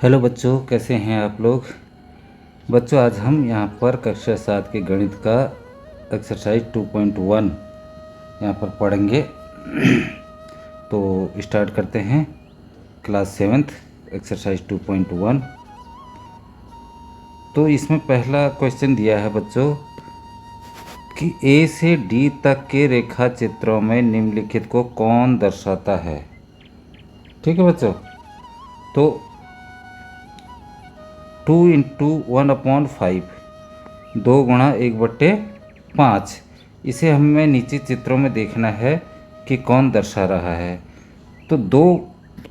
Hello बच्चों, कैसे हैं आप लोग। बच्चों, आज हम यहाँ पर कक्षा 7 के गणित का एक्सरसाइज 2.1 यहाँ पर पढ़ेंगे। तो स्टार्ट करते हैं। Class 7th exercise 2.1। तो इसमें पहला क्वेश्चन दिया है बच्चों कि ए से डी तक के रेखा चित्रों में निम्नलिखित को कौन दर्शाता है। ठीक है बच्चों। तो 2 × 1/5, 2 × 1/5, इसे हमें नीचे चित्रों में देखना है कि कौन दर्शा रहा है। तो 2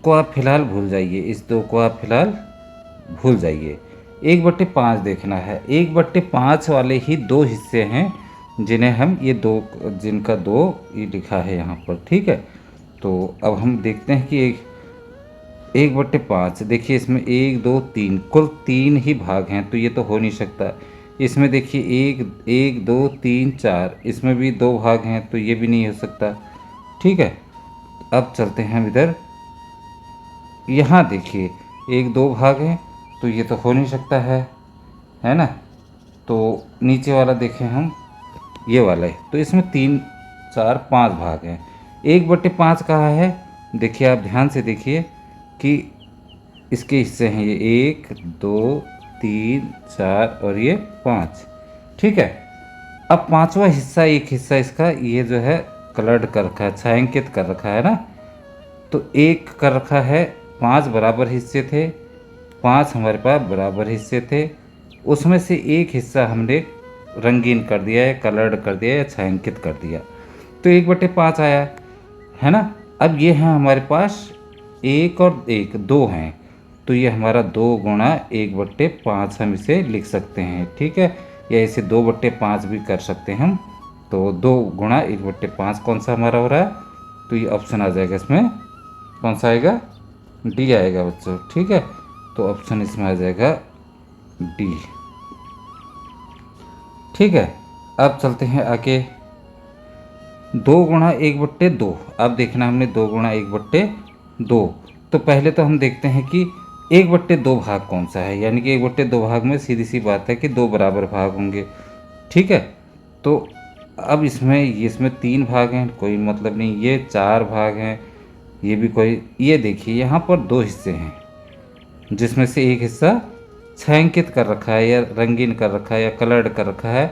को आप फिलहाल भूल जाइए, इस 2 को आप फिलहाल भूल जाइए। 1/5 देखना है। 1/5 वाले ही 2 हिस्से हैं जिन्हें हम जिनका 2 ये लिखा है यहाँ पर। ठीक है। तो अब हम देखते हैं कि 1/5 देखिए, इसमें 1 2 3 कुल 3 ही भाग हैं, तो ये तो हो नहीं सकता। इसमें देखिए 1 2 3 4, इसमें भी 2 भाग हैं, तो ये भी नहीं हो सकता। ठीक है। अब चलते हैं इधर। यहाँ देखिए 1 2 भाग हैं, तो ये तो हो नहीं सकता है ना। तो नीचे वाला देखें हम, ये वाला है, तो इसमें 3 4 5 भाग हैं। 1/5 कहाँ है, देखिए आप ध्यान से देखिए कि इसके हिस्से हैं, ये 1 2 3 4 और ये 5। ठीक है। अब पांचवा हिस्सा, एक हिस्सा इसका ये जो है कलर्ड कर रखा है, छायांकित कर रखा है ना। तो 1 कर रखा है, 5 बराबर हिस्से थे, 5 हमारे पास बराबर हिस्से थे, उसमें से एक हिस्सा हमने रंगीन कर दिया या कलर्ड कर दिया या छायांकित कर दिया, तो 1/5 आया, है ना। अब ये है हमारे पास 1 और 1 2 हैं, तो ये हमारा 2 × 1/5 हम इसे लिख सकते हैं। ठीक है। या इसे 2/5 भी कर सकते हैं हम। तो 2 × 1/5 कौन सा हमारा हो रहा है, तो ये ऑप्शन आ जाएगा। इसमें कौन सा आएगा, डी आएगा बच्चों। ठीक है। तो ऑप्शन इसमें आ जाएगा डी। ठीक है। अब चलते हैं आगे। 2 × 1/2, अब देखना हमने 2 × 1/2। तो पहले तो हम देखते हैं कि 1/2 भाग कौन सा है, यानी कि 1/2 भाग में सीधी सी बात है कि 2 बराबर भाग होंगे। ठीक है। तो अब इसमें 3 भाग हैं, कोई मतलब नहीं। ये 4 भाग हैं, ये भी कोई। ये देखिए यहाँ पर 2 हिस्से हैं, जिसमें से एक हिस्सा छायांकित कर रखा है या रंगीन कर रखा है या कलर्ड कर रखा है।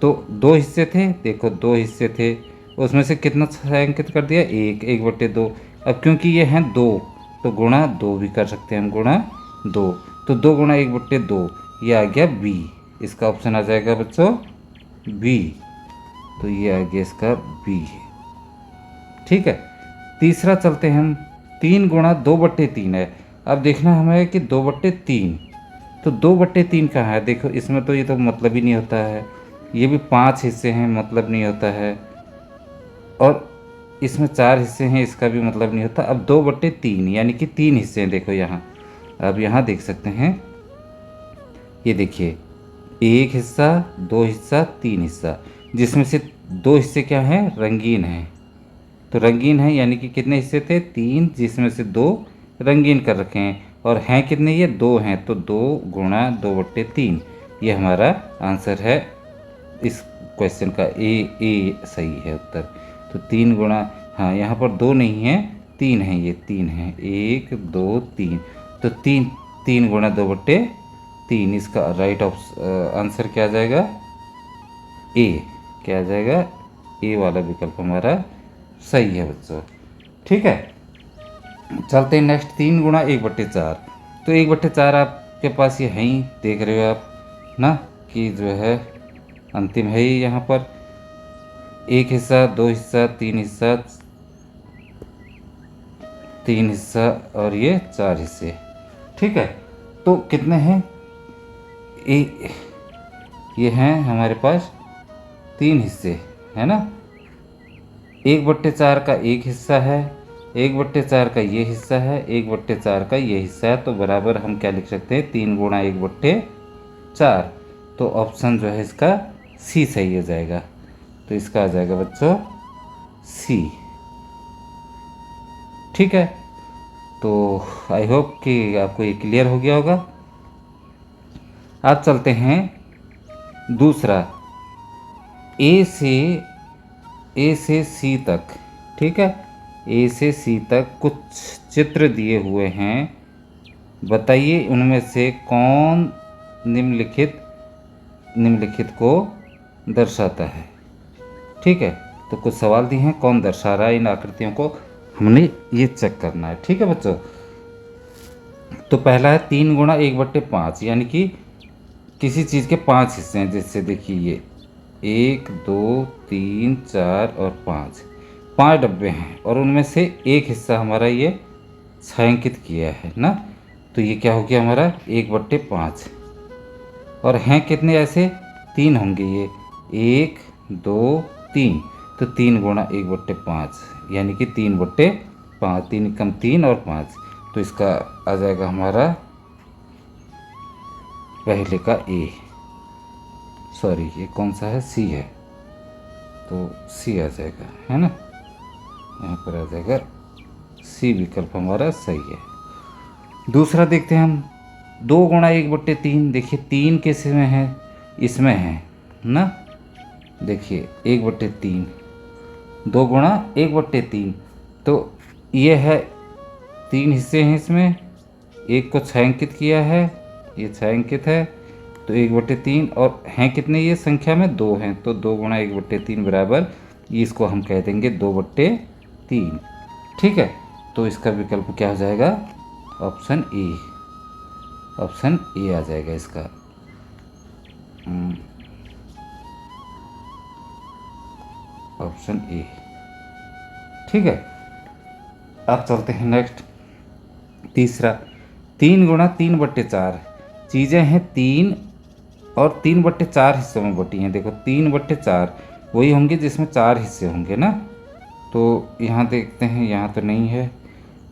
तो 2 हिस्से थे, देखो 2 हिस्से थे, उसमें से कितना छायांकित कर दिया, 1/2। अब क्योंकि ये हैं 2, तो गुणा 2 भी कर सकते हैं हम, गुणा 2। तो 2 × 1/2, ये आ गया बी। इसका ऑप्शन आ जाएगा बच्चों बी। तो ये आ गया इसका बी। ठीक है। तीसरा चलते हम। 3 × 2/3 है। अब देखना हमें कि 2/3, तो 2/3 कहाँ है, देखो इसमें तो ये तो मतलब ही नहीं होता है। ये भी 5 हिस्से हैं, मतलब नहीं होता है। और इसमें 4 हिस्से हैं, इसका भी मतलब नहीं होता। अब 2/3 यानी कि 3 हिस्से हैं, देखो यहाँ। अब यहाँ देख सकते हैं, ये देखिए 1 हिस्सा 2 हिस्सा 3 हिस्सा, जिसमें से 2 हिस्से क्या हैं, रंगीन हैं। तो रंगीन है यानी कि कितने हिस्से थे, 3, जिसमें से 2 रंगीन कर रखे हैं। और हैं कितने, ये 2 हैं, तो 2 × 2/3 ये हमारा आंसर है इस क्वेश्चन का। ए सही है उत्तर। तो 3 गुणा, हाँ यहाँ पर 2 नहीं है, 3 हैं, ये 3 हैं, 1 2 3। तो 3 × 2/3, इसका राइट आंसर क्या आ जाएगा, ए। क्या आ जाएगा, ए वाला विकल्प हमारा सही है बच्चों। ठीक है। चलते हैं नेक्स्ट। 3 × 1/4, तो 1/4 आपके पास ये है ही, देख रहे हो आप ना कि जो है अंतिम है ही यहाँ पर। 1 हिस्सा 2 हिस्सा 3 हिस्सा 3 हिस्सा और ये 4 हिस्से। ठीक है। तो कितने हैं, ये हैं हमारे पास 3 हिस्से, है ना। 1/4 का एक हिस्सा है, 1/4 का ये हिस्सा है, 1/4 का ये हिस्सा है, तो बराबर हम क्या लिख सकते हैं, 3 × 1/4। तो ऑप्शन जो है इसका सी सही हो जाएगा। तो इसका आ जाएगा बच्चों सी। ठीक है। तो आई होप कि आपको ये क्लियर हो गया होगा। अब चलते हैं दूसरा, ए से सी तक। ठीक है, ए से सी तक कुछ चित्र दिए हुए हैं, बताइए उनमें से कौन निम्नलिखित को दर्शाता है। ठीक है, तो कुछ सवाल दिए हैं, कौन दर्शा रहा है इन आकृतियों को, हमने ये चेक करना है। ठीक है बच्चों, तो पहला है 3 × 1/5, यानी कि किसी चीज़ के 5 हिस्से हैं। जैसे देखिए ये 1 2 3 4 और 5 डब्बे हैं, और उनमें से एक हिस्सा हमारा ये छायांकित किया है ना, तो ये क्या हो गया हमारा 1/5। और हैं कितने ऐसे, 3 होंगे ये, 1 2 3, तो 3 × 1/5 यानी कि 3/5, 3 कम 3 और 5, तो इसका आ जाएगा हमारा पहले का ए, सॉरी ये कौन सा है, सी है, तो सी आ जाएगा, है ना, यहाँ पर आ जाएगा सी, विकल्प हमारा सही है। दूसरा देखते हैं हम, 2 × 1/3, देखिए 3 किस में है, इसमें है ना, देखिए 1/3, 2 × 1/3, तो ये है 3 हिस्से हैं इसमें, एक को छायांकित किया है, ये छायांकित है, तो 1/3, और हैं कितने ये संख्या में 2 हैं, तो 2 × 1/3 बराबर, इसको हम कह देंगे 2/3। ठीक है, तो इसका विकल्प क्या हो जाएगा, ऑप्शन ए, ऑप्शन ए आ जाएगा इसका। Option A. ठीक है, अब चलते हैं नेक्स्ट, तीसरा, 3 × 3/4, चीज़ें हैं 3 और 3/4 हिस्सों में बटी हैं। देखो 3/4 वही होंगे जिसमें 4 हिस्से होंगे ना, तो यहाँ देखते हैं, यहाँ तो नहीं है,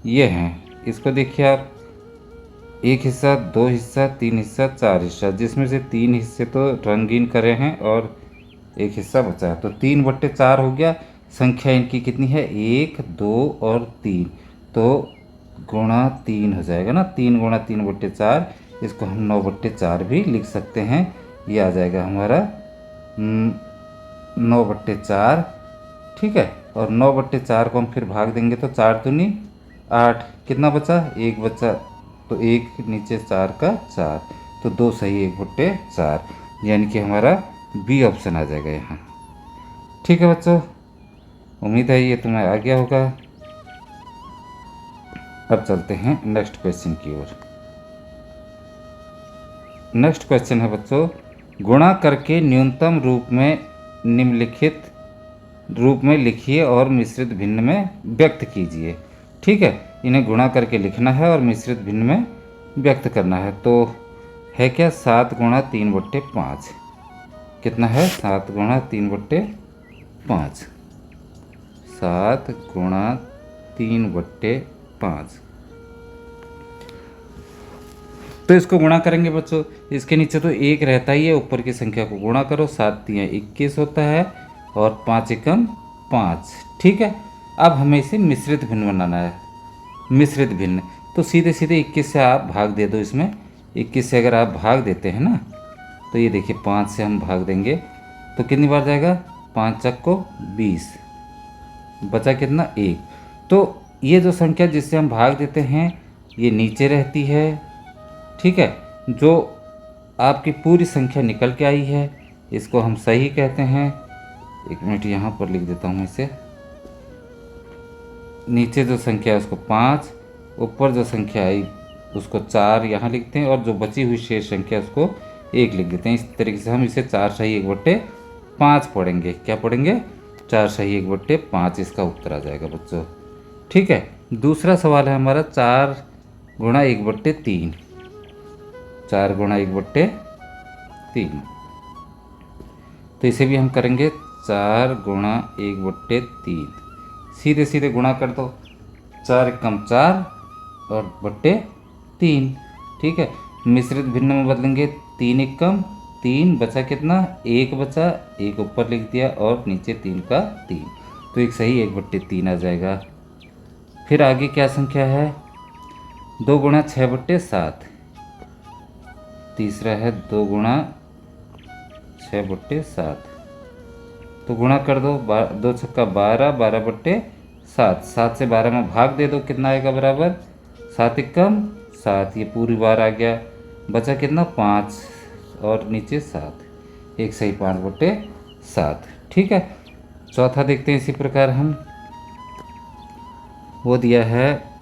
ये हैं, इसको देखिए आप, 1 हिस्सा, 2 हिस्सा, 3 हिस्सा, 4 हिस्सा, जिसमें से 3 हिस्से तो रंगीन करे हैं और 1 हिस्सा बचा है, तो 3/4 हो गया। संख्या इनकी कितनी है, 1 2 और 3, तो गुणा 3 हो जाएगा ना, 3 × 3/4, इसको हम 9/4 भी लिख सकते हैं, ये आ जाएगा हमारा 9/4। ठीक है, और 9/4 को हम फिर भाग देंगे तो 4 दूनी 8, कितना बचा, 1 बचा, तो 1 नीचे 4 का 4, तो 2 सही 1/4, यानी कि हमारा बी ऑप्शन आ जाएगा यहाँ। ठीक है बच्चों, उम्मीद है ये तुम्हें आ गया होगा। अब चलते हैं नेक्स्ट क्वेश्चन की ओर। नेक्स्ट क्वेश्चन है बच्चों, गुणा करके न्यूनतम रूप में निम्नलिखित रूप में लिखिए और मिश्रित भिन्न में व्यक्त कीजिए। ठीक है, इन्हें गुणा करके लिखना है और मिश्रित भिन्न में व्यक्त करना है, तो है क्या, 7 × 3/5, कितना है, 7 × 3/5, 7 × 3/5, तो इसको गुणा करेंगे बच्चों, इसके नीचे तो 1 रहता ही है, ऊपर की संख्या को गुणा करो, 7 × 21 होता है और 5 × 5। ठीक है, अब हमें इसे मिश्रित भिन्न बनाना है, मिश्रित भिन्न, तो सीधे सीधे 21 से आप भाग दे दो, इसमें 21 से अगर आप भाग देते हैं ना, तो ये देखिए 5 से हम भाग देंगे तो कितनी बार जाएगा, 5 × 20, बचा कितना, 1, तो ये जो संख्या जिससे हम भाग देते हैं ये नीचे रहती है। ठीक है, जो आपकी पूरी संख्या निकल के आई है इसको हम सही कहते हैं। 1 मिनट यहाँ पर लिख देता हूँ इसे, नीचे जो संख्या है उसको 5, ऊपर जो संख्या आई उसको 4 यहाँ लिखते हैं, और जो बची हुई शेष संख्या उसको 1 लिख देते हैं। इस तरीके से हम इसे 4 सही 1/5 पढ़ेंगे। क्या पढ़ेंगे, 4 सही 1/5, इसका उत्तर आ जाएगा बच्चों। ठीक है, दूसरा सवाल है हमारा 4 × 1/3, 4 × 1/3, तो इसे भी हम करेंगे 4 × 1/3, सीधे सीधे गुणा कर दो, 4 × 4 और /3। ठीक है, मिश्रित भिन्न में बदलेंगे, 3 × 3 बचा कितना, 1 बचा, 1 ऊपर लिख दिया और नीचे 3 का 3, तो एक सही 1/3 आ जाएगा। फिर आगे क्या संख्या है, 2 गुणा 6/7। तीसरा है 2 गुणा 6/7। तो गुणा कर दो, 2 छक्का 12, 12/7। 7 से 12 में भाग दे दो, कितना आएगा बराबर 7 एकम 7। ये पूरी बार आ गया, बचा कितना 5 और नीचे 7, एक सही 5/7। ठीक है। चौथा देखते हैं इसी प्रकार हम, वो दिया है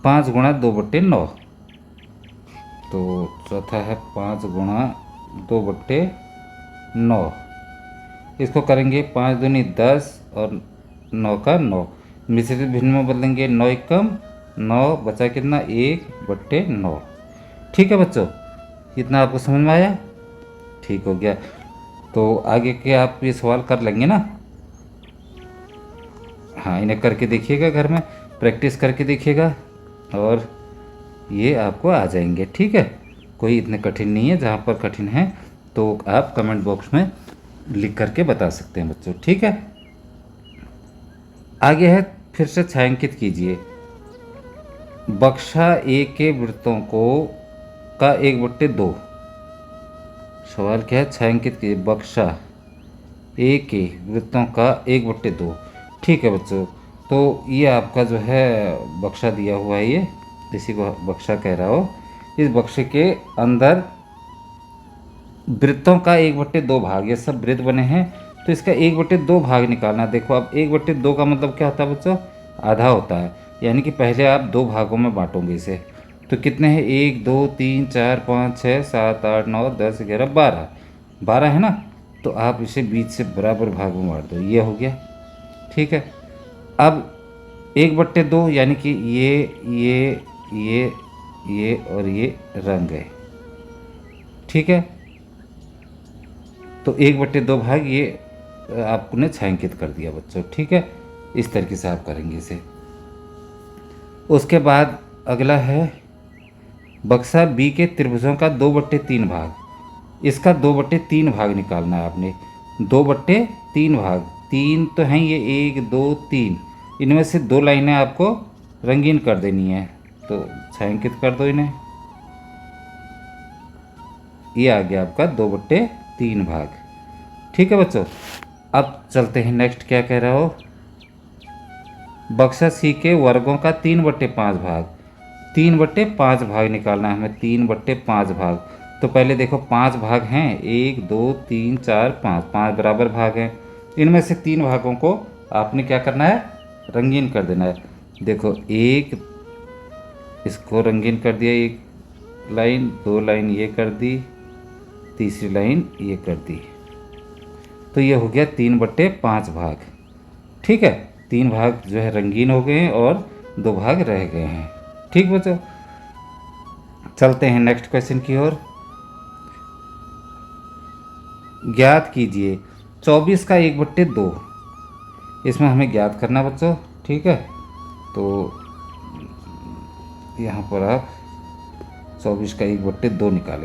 5 गुणा 2/9। तो चौथा है 5 गुणा 2/9। इसको करेंगे 5 दूनी 10 और 9 का 9, मिश्रित भिन्न में बदलेंगे, 9 एकम 9, बचा कितना 1/9। ठीक है बच्चों, इतना आपको समझ में आया? ठीक हो गया। तो आगे के आप ये सवाल कर लेंगे ना? हाँ, इन्हें करके देखिएगा, घर में प्रैक्टिस करके देखिएगा और ये आपको आ जाएंगे। ठीक है, कोई इतने कठिन नहीं है। जहाँ पर कठिन है तो आप कमेंट बॉक्स में लिख करके बता सकते हैं बच्चों। ठीक है, आगे है, फिर से छायांकित कीजिए। बक्सा ए के वृत्तों को का 1/2। सवाल क्या है? छायांकित कीजिए बक्सा ए के वृत्तों का 1/2। ठीक है बच्चों, तो ये आपका जो है बक्सा दिया हुआ है, ये इसी को बक्सा कह रहा हो। इस बक्से के अंदर वृत्तों का 1/2 भाग, ये सब वृत्त बने हैं, तो इसका 1/2 भाग निकालना। देखो अब 1/2 का मतलब क्या होता है बच्चों? आधा होता है, यानी कि पहले आप 2 भागों में बांटोगे इसे। तो कितने हैं? 1 2 3 4 5 6 7 8 9 10 11 12, 12 है ना? तो आप इसे बीच से बराबर भाग में बांट दो, ये हो गया। ठीक है, अब 1/2 यानी कि ये और ये रंग है। ठीक है, तो 1/2 भाग ये आपने छायांकित कर दिया बच्चों। ठीक है, इस तरीके से आप करेंगे इसे। उसके बाद अगला है बक्सा बी के त्रिभुजों का 2/3 भाग। इसका 2/3 भाग निकालना है आपने। 2/3 भाग, 3 तो हैं ये, 1 2 3, इनमें से 2 लाइनें आपको रंगीन कर देनी है, तो छायांकित कर दो इन्हें। ये आ गया आपका 2/3 भाग। ठीक है बच्चों, अब चलते हैं नेक्स्ट, क्या कह रहा हो? बक्सा सी के वर्गों का 3/5 भाग। 3/5 भाग निकालना है हमें, 3/5 भाग। तो पहले देखो 5 भाग हैं, 1 2 3 4 5, 5 बराबर भाग हैं। इनमें से 3 भागों को आपने क्या करना है? रंगीन कर देना है। देखो एक इसको रंगीन कर दिया, एक लाइन, 2 लाइन ये कर दी, तीसरी लाइन ये कर दी, तो ये हो गया 3/5 भाग। ठीक है, 3 भाग जो है रंगीन हो गए हैं और 2 भाग रह गए हैं। ठीक बच्चों, चलते हैं नेक्स्ट क्वेश्चन की ओर। ज्ञात कीजिए 24 का 1/2। इसमें हमें ज्ञात करना बच्चों। ठीक है, तो यहाँ पर आप 24 का 1/2 निकाल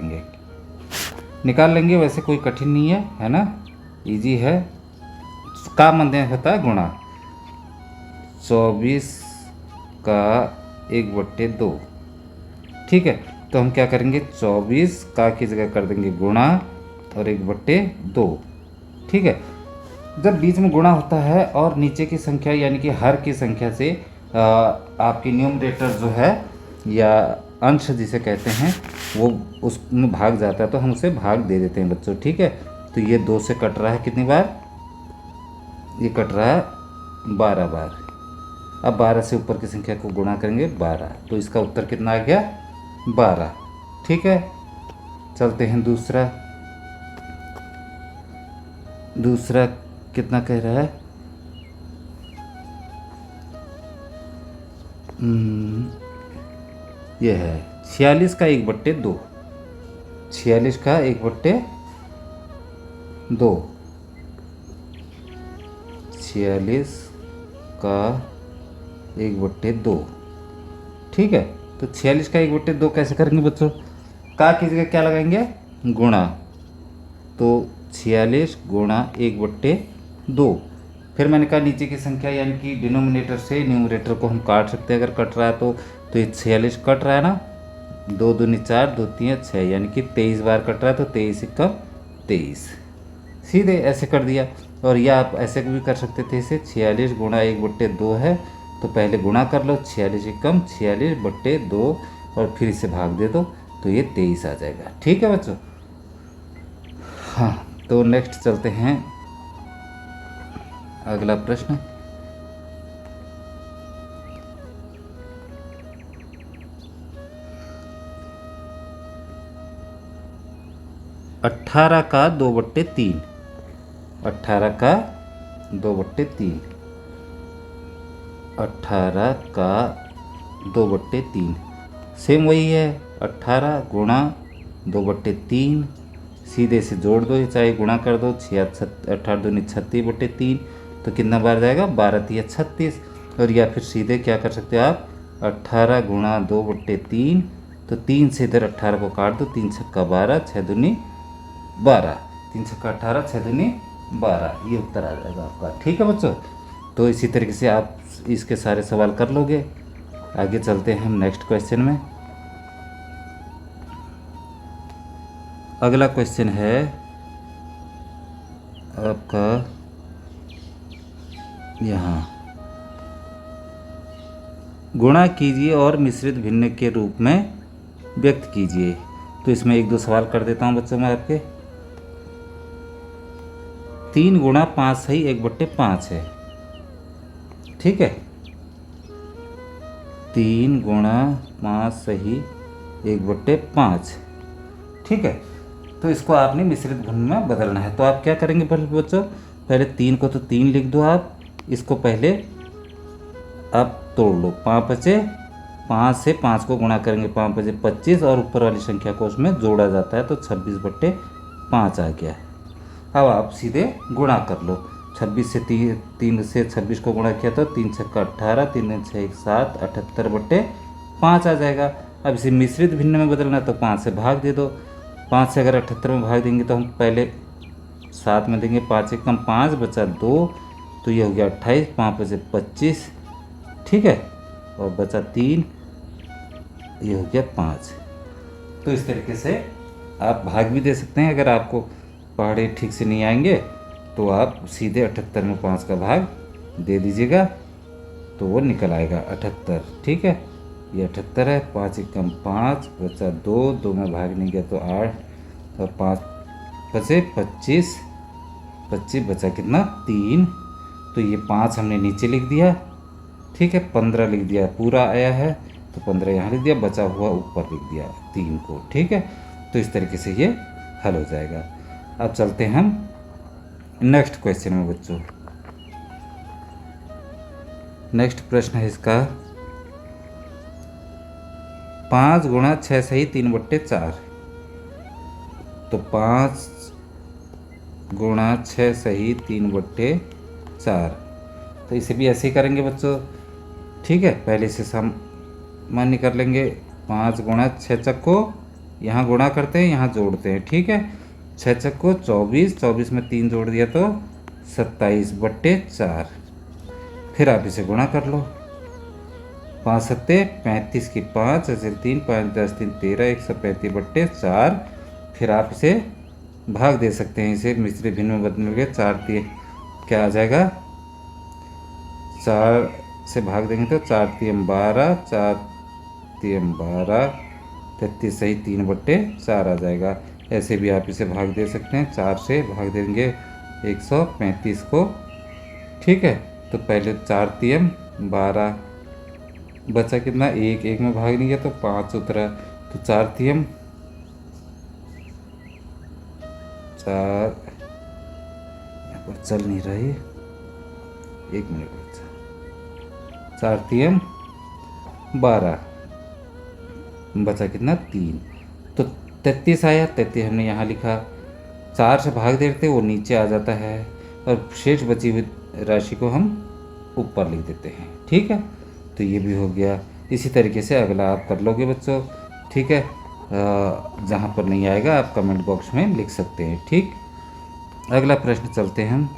लेंगे। वैसे कोई कठिन नहीं है ना? इजी है। का मंदे होता है गुणा 24 का 1/2। ठीक है, तो हम क्या करेंगे? 24 का की जगह कर देंगे गुणा और 1/2। ठीक है, जब बीच में गुणा होता है और नीचे की संख्या यानी कि हर की संख्या से आपकी न्यूमरेटर जो है या अंश जिसे कहते हैं वो उसमें भाग जाता है, तो हम उसे भाग दे देते हैं बच्चों। ठीक है, तो ये 2 से कट रहा है कितनी बार? ये कट रहा है 12 बार। अब 12 से ऊपर की संख्या को गुणा करेंगे 12, तो इसका उत्तर कितना आ गया? 12। ठीक है, चलते हैं दूसरा कितना कह रहा है? ये है 46 का 1/2। 46 का 1/2, 46 का 1/2। ठीक है, तो 46 का 1/2 कैसे करेंगे बच्चों? का की जगह क्या लगाएंगे? गुणा। तो 46 गुणा 1/2, फिर मैंने कहा नीचे की संख्या यानी कि डिनोमिनेटर से न्यूमरेटर को हम काट सकते हैं, अगर कट रहा है तो ये 46 कट रहा है ना, 2 दूनी 4, 2 3 6, यानी कि 23 बार कट रहा है, तो 23 कम 23, सीधे ऐसे कर दिया। और या आप ऐसे भी कर सकते थे, इसे 46 गुणा 1/2 है, तो पहले गुणा कर लो, 46 कम 46/2 और फिर इसे भाग दे दो, तो ये 23 आ जाएगा। ठीक है बच्चों। हाँ, तो नेक्स्ट चलते हैं अगला प्रश्न। अट्ठारह का 2/3, 18 का 2/3, 18 का 2/3 सेम वही है, 18 गुणा 2/3, सीधे से जोड़ दो, चाहे गुणा कर दो, 18 दूनी 36/3, तो कितना बार जाएगा, 12 तिया 36। और या फिर सीधे क्या कर सकते हो आप, 18 गुणा 2/3, तो 3 से इधर 18 को काट दो, 3 छक्का 12, 6 दूनी 12, 3 छक्का 18, 6 दूनी 12, ये उत्तर आ जाएगा आपका। ठीक है बच्चों, तो इसी तरीके से आप इसके सारे सवाल कर लोगे। आगे चलते हैं हम नेक्स्ट क्वेश्चन में। अगला क्वेश्चन है आपका यहाँ, गुणा कीजिए और मिश्रित भिन्न के रूप में व्यक्त कीजिए। तो इसमें 1-2 सवाल कर देता हूँ बच्चों मैं आपके। 3 गुणा 5 सही 1/5 है, ठीक है, 3 गुणा 5 सही 1/5, ठीक है। तो इसको आपने मिश्रित भिन्न में बदलना है, तो आप क्या करेंगे पहले बच्चों, पहले 3 को तो 3 लिख दो आप, इसको पहले आप तोड़ लो, 5 बचे, 5 से 5 को गुणा करेंगे, 5 बचे 25, और ऊपर वाली संख्या को उसमें जोड़ा जाता है, तो 26/5 आ गया। अब आप सीधे गुणा कर लो, 26 से 3 से 26 को गुणा किया तो 3 छक्का 18, 3 6 7, 78/5 आ जाएगा। अब इसे मिश्रित भिन्न में बदलना है, तो 5 से भाग दे दो, 5 से अगर 78 में भाग देंगे तो हम पहले 7 में देंगे, 5 एकम 5, बचा 2, तो ये हो गया 28, 5 बचे 25, ठीक है, और बचा 3, ये हो गया 5। तो इस तरीके से आप भाग भी दे सकते हैं, अगर आपको पहाड़े ठीक से नहीं आएंगे तो आप सीधे 78 में 5 का भाग दे दीजिएगा, तो वो निकल आएगा 78, ठीक है, ये 78 है, 5 एकम 5, बचा 2, 2 में भाग नहीं गया तो 8, और 5 बचे 25, 25 बचा कितना 3, तो ये 5 हमने नीचे लिख दिया, ठीक है, 15 लिख दिया, पूरा आया है तो 15 यहाँ लिख दिया, बचा हुआ ऊपर लिख दिया 3 को, ठीक है। तो इस तरीके से ये हल हो जाएगा। अब चलते हैं हम नेक्स्ट क्वेश्चन में बच्चों। नेक्स्ट प्रश्न है इसका, 5 गुणा 6 सही 3/4, तो 5 गुणा 6 सही 3/4, तो इसे भी ऐसे ही करेंगे बच्चों, ठीक है। पहले इसे सामान्य कर लेंगे, 5 गुणा 6 चक्को, यहाँ गुणा करते हैं, यहाँ जोड़ते हैं, ठीक है, 6 चक्को 24, 24 में 3 जोड़ दिया तो 27/4, फिर आप इसे गुणा कर लो, 5 सत्ते 35 की 5, ऐसे 3, 5 10 3 13, 135/4, फिर आप इसे भाग दे सकते हैं, इसे मिश्रित भिन्न में बदल के 4 3 क्या आ जाएगा, 4 से भाग देंगे तो 4 3 12, 4 3 12, 33 सही 3/4 आ जाएगा। ऐसे भी आप इसे भाग दे सकते हैं, 4 से भाग देंगे 135 को, ठीक है, तो पहले 4 3 12, बचा कितना 1, 1 में भाग नहीं गया तो 5 उतरा, तो 4 3 4, यहाँ पर चल नहीं रहा है, 1 मिनट बचा, 4 3 12, बचा कितना 3, तो 33 आया, 33 हमने यहाँ लिखा, 4 से भाग देते वो नीचे आ जाता है, और शेष बची हुई राशि को हम ऊपर लिख देते हैं, ठीक है। तो ये भी हो गया। इसी तरीके से अगला आप कर लोगे बच्चों, ठीक है। जहाँ पर नहीं आएगा आप कमेंट बॉक्स में लिख सकते हैं, ठीक। अगला प्रश्न चलते हैं हम।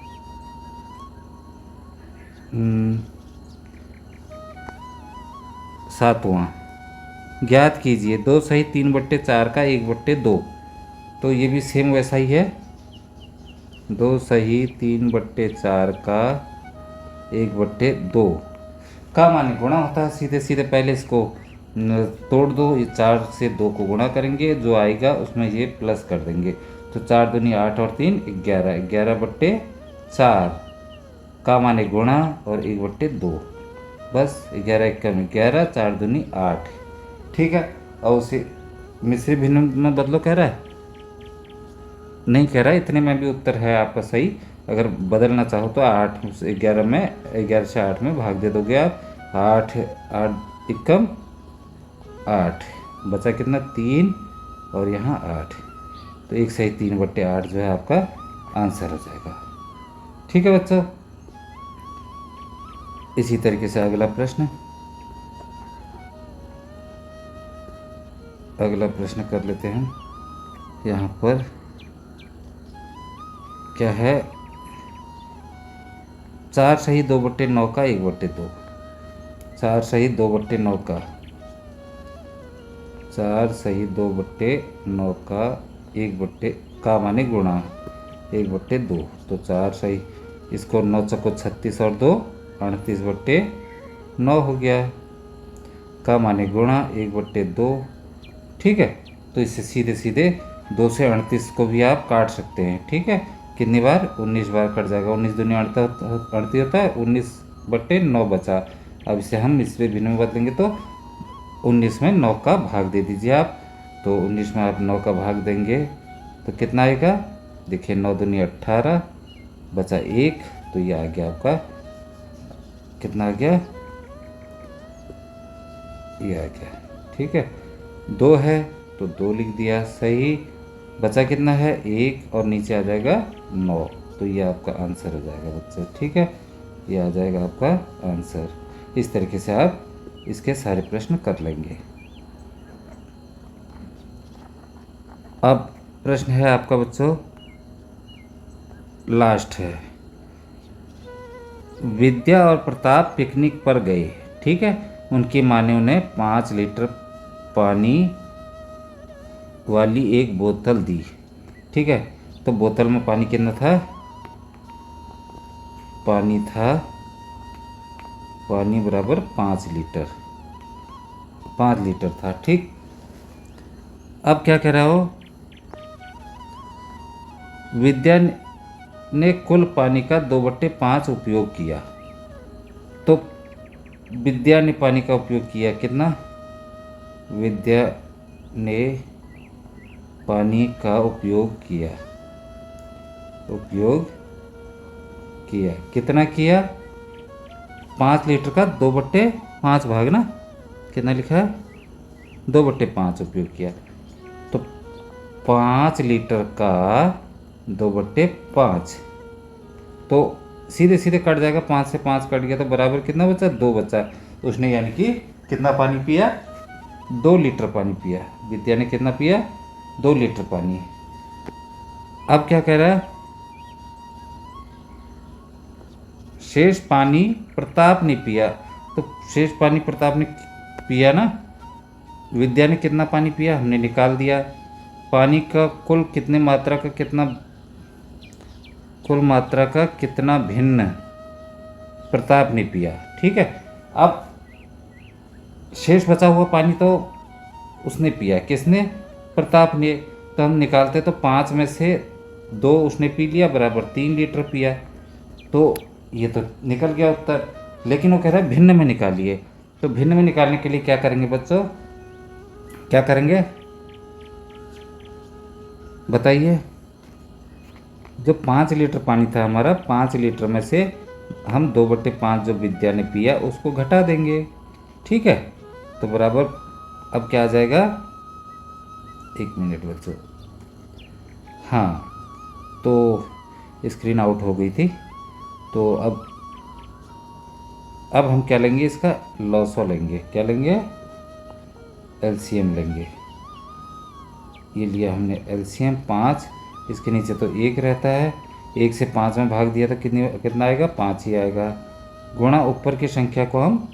सातवां ज्ञात कीजिए 2 सही 3/4 का 1/2। तो ये भी सेम वैसा ही है। 2 सही 3/4 का 1/2 का माने गुणा होता है। सीधे सीधे पहले इसको तोड़ दो, ये 4 से 2 को गुणा करेंगे, जो आएगा उसमें ये प्लस कर देंगे। तो 4 दूनी 8 और 3 11, 11/4 का माने गुणा और 1/2। बस 11 1 में 11, 4 दूनी 8। ठीक है। और उसे मिश्री भिन्न में बदलो कह रहा है, नहीं कह रहा है, इतने में भी उत्तर है आपका सही। अगर बदलना चाहो तो 8 से 11 में 11 से 8 में भाग दे दोगे आप। 8 8 एकम 8, बचा कितना 3 और यहाँ 8। तो 1 सही 3/8 जो है आपका आंसर हो जाएगा। ठीक है बच्चों, इसी तरीके से अगला प्रश्न कर लेते हैं। यहाँ पर क्या है, 4 सही 2/9 का 1/2। 4 सही 2/9 का 4 सही 2/9 का 1/, का माने गुणा 1/2। तो 4 सही, इसको 9 चौको 36 और 2 38/9 हो गया, का माने गुणा 1/2। ठीक है। तो इससे सीधे सीधे 2 से 38 को भी आप काट सकते हैं। ठीक है। कितनी बार, 19 बार कट जाएगा। 19 दूनी 38 होता है, 19/9 बचा। अब इसे हम मिश्रित भिन्न में बदलेंगे तो 19 में 9 का भाग दे दीजिए आप। तो 19 में आप 9 का भाग देंगे तो कितना आएगा, देखिए 9 दूनी 18, बचा 1। तो ये आ गया आपका, कितना आ गया, ये आ गया। ठीक है। 2 है तो 2 लिख दिया सही, बचा कितना है 1 और नीचे आ जाएगा 9। तो ये आपका आंसर हो जाएगा बच्चों। ठीक है, ये आ जाएगा आपका आंसर। इस तरीके से आप इसके सारे प्रश्न कर लेंगे। अब प्रश्न है आपका बच्चों, लास्ट है। विद्या और प्रताप पिकनिक पर गए। ठीक है। उनकी माँ ने उन्हें 5 लीटर पानी वाली एक बोतल दी। ठीक है। तो बोतल में पानी कितना था, पानी था, पानी बराबर 5 लीटर, 5 लीटर था। ठीक। अब क्या कह रहा हो, विद्या ने कुल पानी का 2/5 उपयोग किया। तो विद्या ने पानी का उपयोग किया कितना, विद्या ने पानी का उपयोग किया, कितना किया, 5 लीटर का 2/5 भाग ना, कितना लिखा है 2/5 उपयोग किया। तो 5 लीटर का 2/5, तो सीधे सीधे कट जाएगा, 5 से 5 कट गया तो बराबर कितना बचा, 2 बचा। तो उसने यानी कि कितना पानी पिया, 2 लीटर पानी पिया। विद्या ने कितना पिया, 2 लीटर पानी। अब क्या कह रहा है, शेष पानी प्रताप ने पिया। तो शेष पानी प्रताप ने पिया ना, विद्या ने कितना पानी पिया हमने निकाल दिया। पानी का कुल कितने मात्रा का कितना, कुल मात्रा का कितना भिन्न प्रताप ने पिया। ठीक है। अब शेष बचा हुआ पानी तो उसने पिया, किसने, प्रताप ने। तो हम निकालते तो 5 में से 2 उसने पी लिया, बराबर 3 लीटर पिया। तो ये तो निकल गया उत्तर। लेकिन वो कह रहा है भिन्न में निकालिए। तो भिन्न में निकालने के लिए क्या करेंगे बच्चों, क्या करेंगे बताइए। जो 5 लीटर पानी था हमारा, 5 लीटर में से हम 2/5 जो विद्या ने पिया उसको घटा देंगे। ठीक है। तो बराबर अब क्या आ जाएगा, 1 मिनट बच्चों, हाँ, तो स्क्रीन आउट हो गई थी। तो अब हम क्या लेंगे, इसका लॉसो लेंगे। क्या लेंगे, एलसीएम लेंगे। ये लिया हमने एलसीएम 5, इसके नीचे तो 1 रहता है, 1 से 5 में भाग दिया तो कितना आएगा, 5 ही आएगा। गुणा ऊपर की संख्या को हम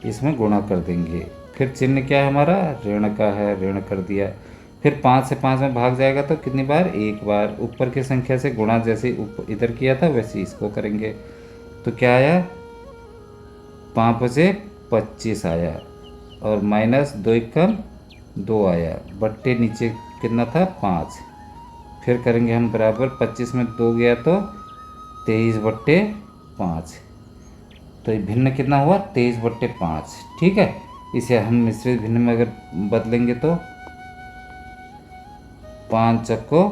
इसमें गुणा कर देंगे। फिर चिन्ह क्या है हमारा, ऋण का है, ऋण कर दिया। फिर 5 से 5 में भाग जाएगा तो कितनी बार, एक बार। ऊपर की संख्या से गुणा जैसे इधर किया था वैसे इसको करेंगे। तो क्या आया, 5 बचे 25 आया, और माइनस 2 एकम 2 आया, बट्टे नीचे कितना था 5। फिर करेंगे हम बराबर, 25 में 2 गया तो 23/5। तो ये भिन्न कितना हुआ, 23/5। ठीक है, इसे हम मिश्रित भिन्न में अगर बदलेंगे तो 5 चक्को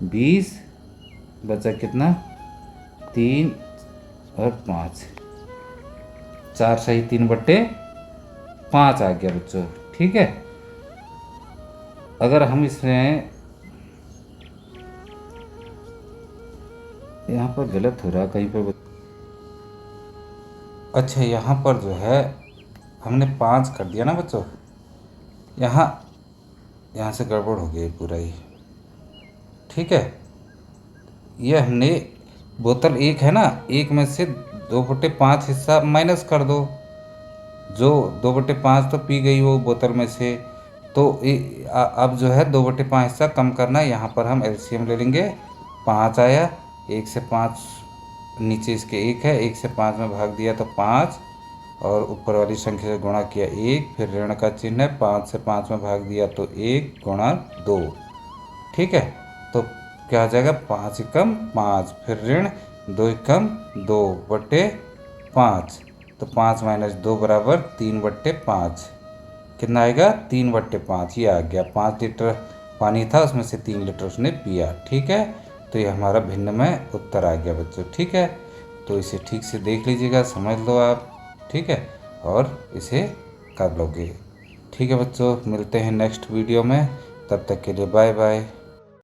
20, बचा कितना 3 और 5, 4 सही 3/5 आ गया बच्चों। ठीक है, अगर हम इसमें, यहाँ पर गलत हो रहा कहीं पर। अच्छा, यहाँ पर जो है हमने 5 कर दिया ना बच्चों, यहाँ से गड़बड़ हो गई पूरा ही। ठीक है, ये हमने बोतल एक है ना, एक में से 2/5 हिस्सा माइनस कर दो, जो 2/5 तो पी गई वो बोतल में से। तो अब जो है 2/5 हिस्सा कम करना है। यहाँ पर हम एलसीएम ले लेंगे, 5 आया, 1 से 5 नीचे इसके 1 है, 1 से 5 में भाग दिया तो 5, और ऊपर वाली संख्या से गुणा किया 1, फिर ऋण का चिन्ह है, 5 से 5 में भाग दिया तो 1 गुणा 2। ठीक है, तो क्या आ जाएगा, 5 एकम 5, फिर ऋण 2 एकम 2/5, तो 5 माइनस 2 बराबर 3/5। कितना आएगा, 3/5। ये आ गया, 5 लीटर पानी था उसमें से 3 लीटर उसने पिया। ठीक है, तो ये हमारा भिन्न में उत्तर आ गया बच्चों। ठीक है, तो इसे ठीक से देख लीजिएगा, समझ लो आप। ठीक है, और इसे कर लोगे। ठीक है बच्चों, मिलते हैं नेक्स्ट वीडियो में, तब तक के लिए बाय बाय।